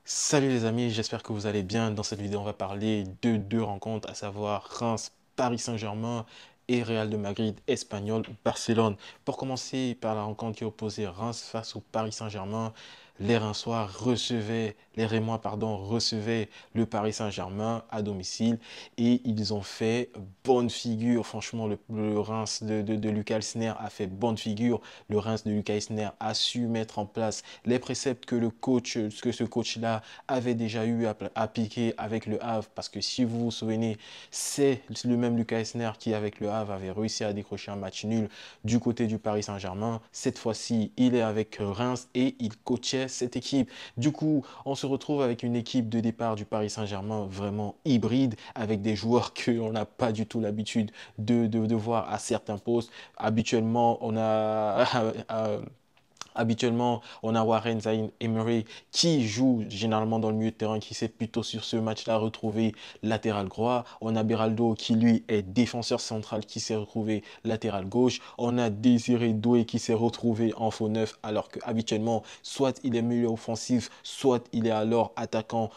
Salut les amis, j'espère que vous allez bien. Dans cette vidéo, on va parler de deux rencontres, à savoir Reims, Paris Saint-Germain et Real de Madrid, Espagnol, Barcelone. Pour commencer par la rencontre qui opposait Reims face au Paris Saint-Germain, les Rémois, pardon, recevaient le Paris Saint-Germain à domicile et ils ont fait bonne figure. Franchement, le Reims de Lucas Elsner a fait bonne figure. Le Reims de Lucas Elsner a su mettre en place les préceptes que ce coach-là avait déjà eu à appliquer avec le Havre. Parce que si vous vous souvenez, c'est le même Lucas Elsner qui, avec le Havre, avait réussi à décrocher un match nul du côté du Paris Saint-Germain. Cette fois-ci, il est avec Reims et il coachait cette équipe. Du coup, on se retrouve avec une équipe de départ du Paris Saint-Germain vraiment hybride, avec des joueurs qu'on n'a pas du tout l'habitude de voir à certains postes. Habituellement, on a Habituellement, on a Warren Zaïre-Emery qui joue généralement dans le milieu de terrain, qui s'est plutôt sur ce match-là retrouvé latéral droit. On a Beraldo qui lui est défenseur central qui s'est retrouvé latéral gauche. On a Désiré Doué qui s'est retrouvé en faux neuf alors qu'habituellement, soit il est milieu offensif, soit il est alors attaquant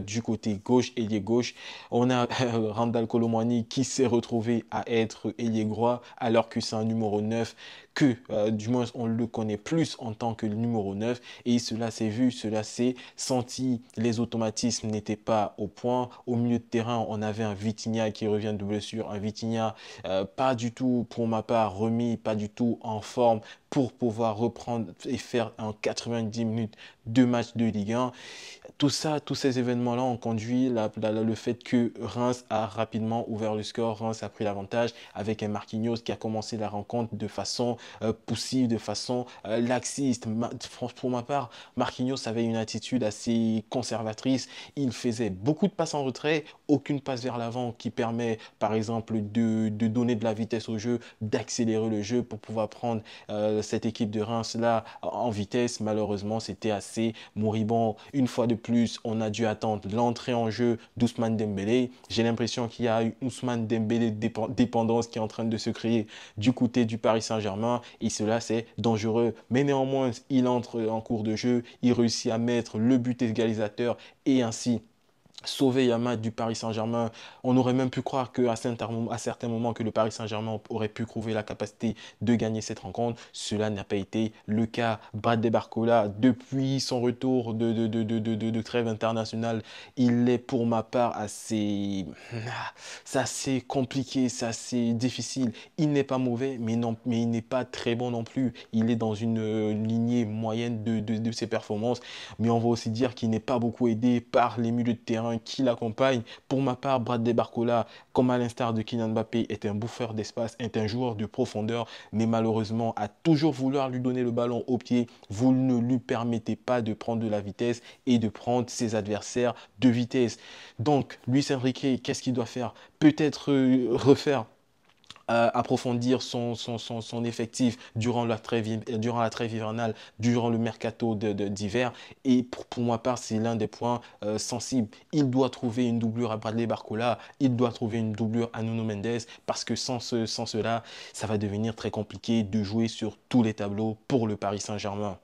du côté gauche, ailier gauche. On a Randal Colomwani qui s'est retrouvé à être ailier droit alors que c'est un numéro 9 que du moins on le connaît plus en tant que numéro 9 et cela s'est vu, cela s'est senti, les automatismes n'étaient pas au point. Au milieu de terrain, on avait un Vitinha qui revient de blessure, un Vitinha pas du tout pour ma part remis, pas du tout en forme pour pouvoir reprendre et faire en 90 minutes de match de Ligue 1. Tout ça, tous ces événements-là ont conduit le fait que Reims a rapidement ouvert le score. Reims a pris l'avantage avec un Marquinhos qui a commencé la rencontre de façon poussive, de façon laxiste. Pour ma part, Marquinhos avait une attitude assez conservatrice. Il faisait beaucoup de passes en retrait, aucune passe vers l'avant qui permet, par exemple, de donner de la vitesse au jeu, d'accélérer le jeu pour pouvoir prendre cette équipe de Reims-là en vitesse. Malheureusement, c'était assez moribond. Une fois de plus, on a dû attendre l'entrée en jeu d'Ousmane Dembélé. J'ai l'impression qu'il y a une Ousmane Dembélé dépendance qui est en train de se créer du côté du Paris Saint-Germain et cela c'est dangereux. Mais néanmoins, il entre en cours de jeu, il réussit à mettre le but égalisateur et ainsi sauver Yamal du Paris Saint-Germain. On aurait même pu croire qu'à certains moments que le Paris Saint-Germain aurait pu prouver la capacité de gagner cette rencontre. Cela n'a pas été le cas. Bradley Barcola, depuis son retour de trêve internationale, il est pour ma part c'est assez compliqué, c'est assez difficile. Il n'est pas mauvais, mais il n'est pas très bon non plus. Il est dans une lignée moyenne de ses performances. Mais on va aussi dire qu'il n'est pas beaucoup aidé par les milieux de terrain qui l'accompagnent. Pour ma part, Bradley Barcola, comme à l'instar de Kylian Mbappé, est un bouffeur d'espace, est un joueur de profondeur, mais malheureusement a toujours vouloir lui donner le ballon au pied. Vous ne lui permettez pas de prendre de la vitesse et de prendre ses adversaires de vitesse. Donc, Luis Enrique, qu'est-ce qu'il doit faire? Peut-être refaire approfondir son effectif durant la trêve hivernale, durant le mercato d'hiver. Et pour ma part, c'est l'un des points sensibles. Il doit trouver une doublure à Bradley Barcola, il doit trouver une doublure à Nuno Mendes, parce que sans cela, ça va devenir très compliqué de jouer sur tous les tableaux pour le Paris Saint-Germain.